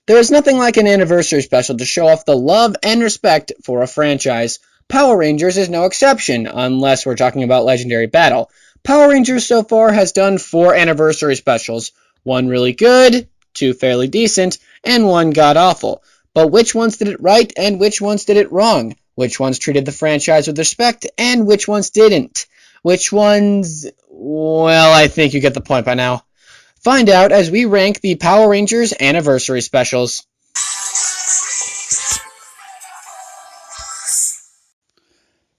There is nothing like an anniversary special to show off the love and respect for a franchise. Power Rangers is no exception, unless we're talking about Legendary Battle. Power Rangers so far has done 4 anniversary specials. 1 really good, 2 fairly decent, and 1 god-awful. But which ones did it right and which ones did it wrong? Which ones treated the franchise with respect and which ones didn't? Which ones... well, I think you get the point by now. Find out as we rank the Power Rangers anniversary specials.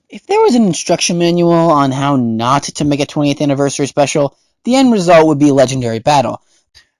If there was an instruction manual on how not to make a 20th anniversary special, the end result would be Legendary Battle.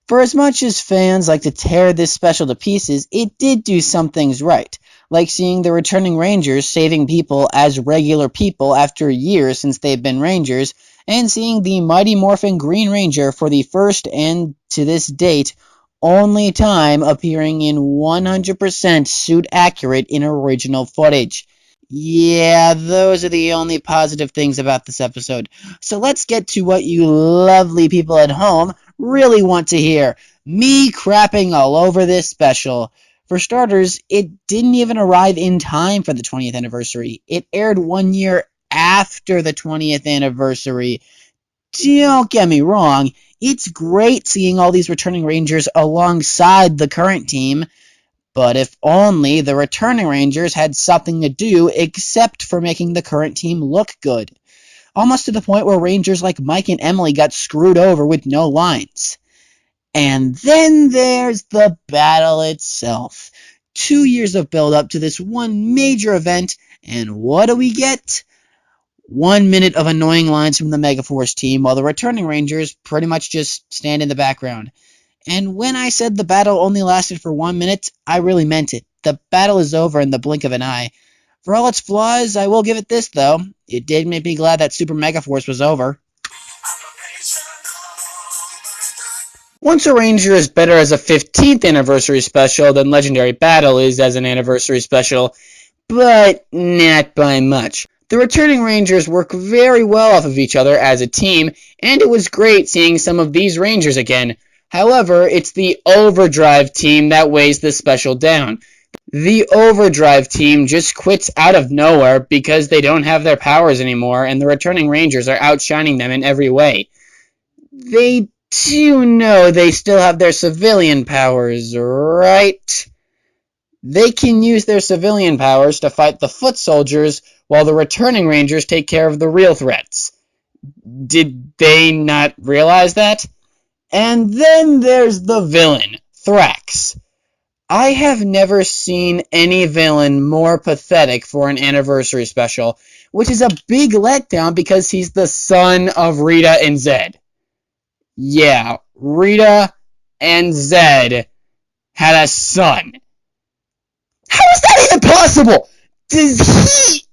For as much as fans like to tear this special to pieces, it did do some things right, like seeing the returning Rangers saving people as regular people after years since they've been Rangers, and seeing the Mighty Morphin Green Ranger for the first and, to this date, only time appearing in 100% suit accurate in original footage. Yeah, those are the only positive things about this episode. So let's get to what you lovely people at home really want to hear. Me crapping all over this special. For starters, it didn't even arrive in time for the 20th anniversary. It aired 1 year after the 20th anniversary. Don't get me wrong, it's great seeing all these returning Rangers alongside the current team, but if only the returning Rangers had something to do except for making the current team look good. Almost to the point where Rangers like Mike and Emily got screwed over with no lines. And then there's the battle itself. 2 years of build-up to this one major event, and what do we get? 1 minute of annoying lines from the Megaforce team, while the returning Rangers pretty much just stand in the background. And when I said the battle only lasted for 1 minute, I really meant it. The battle is over in the blink of an eye. For all its flaws, I will give it this, though. It did make me glad that Super Megaforce was over. Once a Ranger is better as a 15th anniversary special than Legendary Battle is as an anniversary special, but not by much. The returning Rangers work very well off of each other as a team, and it was great seeing some of these Rangers again. However, it's the Overdrive team that weighs this special down. The Overdrive team just quits out of nowhere because they don't have their powers anymore, and the returning Rangers are outshining them in every way. They do know they still have their civilian powers, right? They can use their civilian powers to fight the foot soldiers, while the returning Rangers take care of the real threats. Did they not realize that? And then there's the villain, Thrax. I have never seen any villain more pathetic for an anniversary special, which is a big letdown because he's the son of Rita and Zed. Yeah, Rita and Zed had a son. How is that even possible? Does she...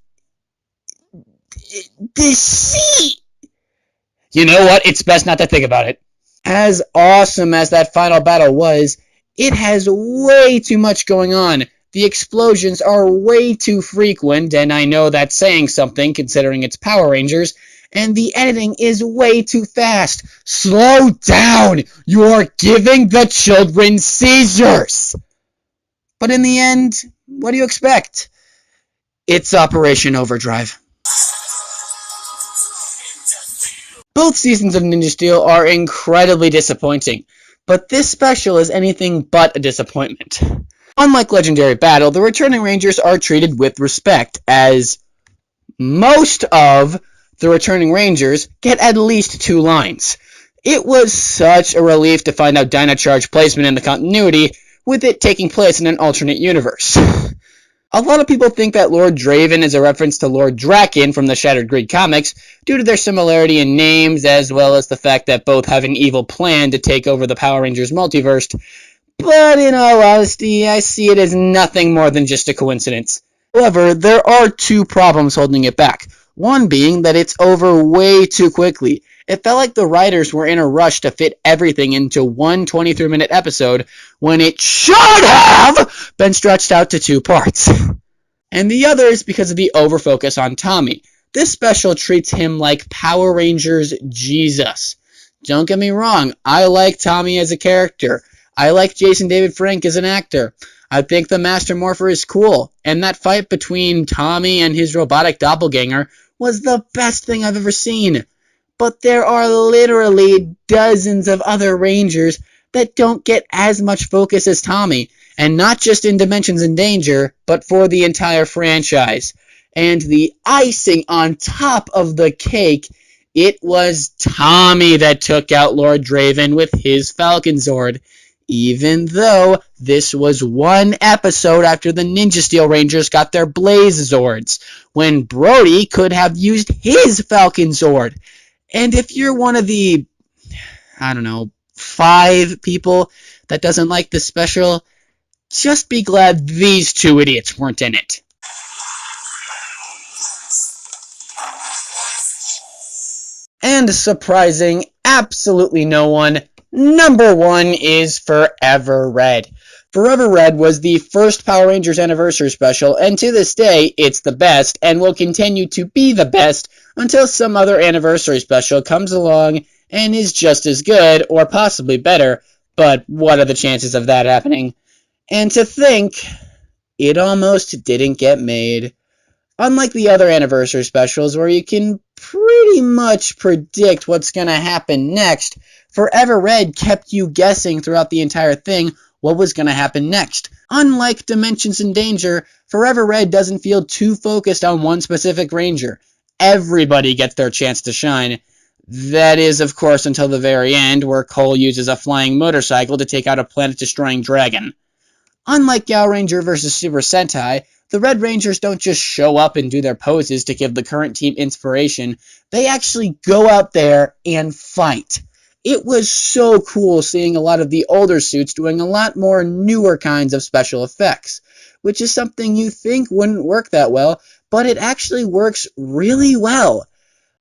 You know what? It's best not to think about it. As awesome as that final battle was, it has way too much going on. The explosions are way too frequent, and I know that's saying something considering it's Power Rangers, and the editing is way too fast. Slow down! You're giving the children seizures! But in the end, what do you expect? It's Operation Overdrive. Both seasons of Ninja Steel are incredibly disappointing, but this special is anything but a disappointment. Unlike Legendary Battle, the returning Rangers are treated with respect, as most of the returning Rangers get at least 2 lines. It was such a relief to find out Dynacharge placement in the continuity, with it taking place in an alternate universe. A lot of people think that Lord Draven is a reference to Lord Draken from the Shattered Grid comics, due to their similarity in names, as well as the fact that both have an evil plan to take over the Power Rangers multiverse, but in all honesty, I see it as nothing more than just a coincidence. However, there are 2 problems holding it back, one being that it's over way too quickly. It felt like the writers were in a rush to fit everything into one 23-minute episode, when it should have been stretched out to 2 parts. And the other is because of the overfocus on Tommy. This special treats him like Power Rangers Jesus. Don't get me wrong, I like Tommy as a character. I like Jason David Frank as an actor. I think the Master Morpher is cool, and that fight between Tommy and his robotic doppelganger was the best thing I've ever seen. But there are literally dozens of other Rangers that don't get as much focus as Tommy, and not just in Dimensions in Danger, but for the entire franchise. And the icing on top of the cake, it was Tommy that took out Lord Draven with his Falcon Zord. Even though this was one episode after the Ninja Steel Rangers got their Blaze Zords, when Brody could have used his Falcon Zord. And if you're one of the, 5 people that doesn't like this special, just be glad these 2 idiots weren't in it. And surprising absolutely no one, number 1 is Forever Red. Forever Red was the first Power Rangers Anniversary Special, and to this day, it's the best, and will continue to be the best until some other Anniversary Special comes along and is just as good, or possibly better, but what are the chances of that happening? And to think, it almost didn't get made. Unlike the other Anniversary Specials, where you can pretty much predict what's going to happen next, Forever Red kept you guessing throughout the entire thing what was going to happen next. Unlike Dimensions in Danger, Forever Red doesn't feel too focused on one specific Ranger. Everybody gets their chance to shine. That is, of course, until the very end, where Cole uses a flying motorcycle to take out a planet-destroying dragon. Unlike Gaoranger vs. Super Sentai, the Red Rangers don't just show up and do their poses to give the current team inspiration. They actually go out there and fight. It was so cool seeing a lot of the older suits doing a lot more newer kinds of special effects, which is something you think wouldn't work that well, but it actually works really well.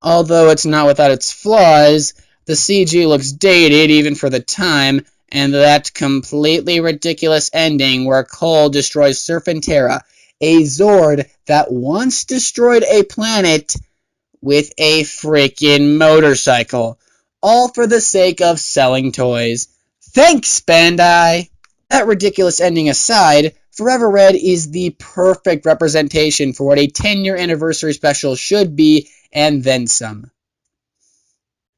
Although it's not without its flaws, the CG looks dated even for the time, and that completely ridiculous ending where Cole destroys Serpentera, a Zord that once destroyed a planet with a freaking motorcycle, all for the sake of selling toys. Thanks, Bandai! That ridiculous ending aside, Forever Red is the perfect representation for what a 10-year anniversary special should be, and then some.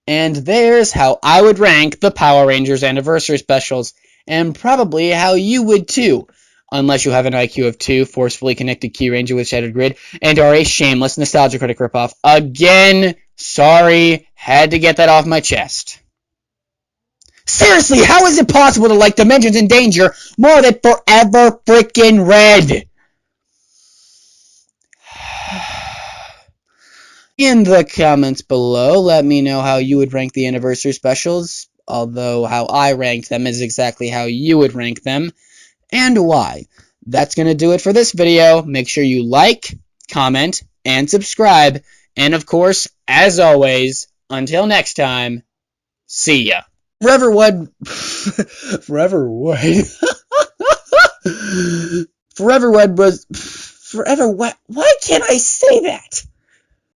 And there's how I would rank the Power Rangers anniversary specials, and probably how you would too, unless you have an IQ of 2, forcefully connected Key Ranger with Shattered Grid, and are a shameless Nostalgia Critic ripoff. Again, sorry, had to get that off my chest. Seriously, how is it possible to like Dimensions in Danger more than Forever Freaking Red? In the comments below, let me know how you would rank the anniversary specials, although how I ranked them is exactly how you would rank them, and why. That's going to do it for this video. Make sure you like, comment, and subscribe, and of course, as always, until next time, see ya. Forever Red. Forever Red. Forever Red was. Forever Red. Why can't I say that?